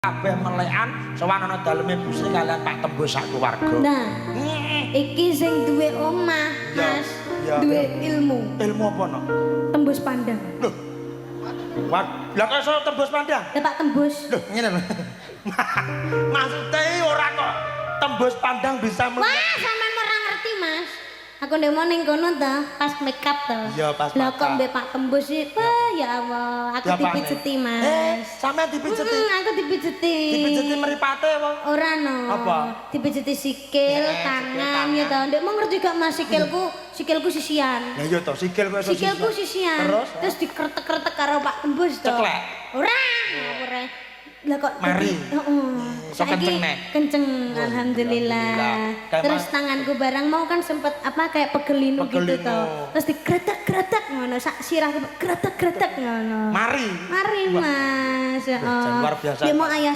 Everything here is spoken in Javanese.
kabeh melekan sowan ana daleme Bu Sri kalian Pak Tembus sak keluarga. Nah, iki sing duwe omah, Mas. Duwe ilmu. Ilmu apa no? Tembus pandang. Loh. Lah kok iso tembus pandang? Ya Pak Tembus. Loh, ngene lho. Maksudnya ora kok tembus pandang bisa Wah, sampean ora ngerti, Mas. Aku ndek mau ning kono ta, pas make up to. Iya, pas Lah make kok up. mbek Pak Tembus sih. Wah, ya Allah, aku Ya, Pak, dipijeti, Nek. Mas. Sampean dipijeti. Aku dipijeti. Dipijeti mripate apa? Ora no. Apa? Dipijeti sikil, tangan ya to. Ndek mau ngerti gak Mas sikilku sisian. Ya iya to, sikil kok iso Sikilku sisian. Terus dikretek-kretek karo Pak Tembus to. Ceklek. Ora. Ora. Lah kok Mari. Heeh. Iso kenceng, Nek. Kenceng, alhamdulillah. Kayak Terus tanganku barang mau kan sempet apa kayak pegelinu gitu Pegelinu. to. Terus dikretek-kretek ngono, sak sirahku kretek-kretek ngono. Mari. Mari Mas. Heeh. luar biasa. Dia mau ayah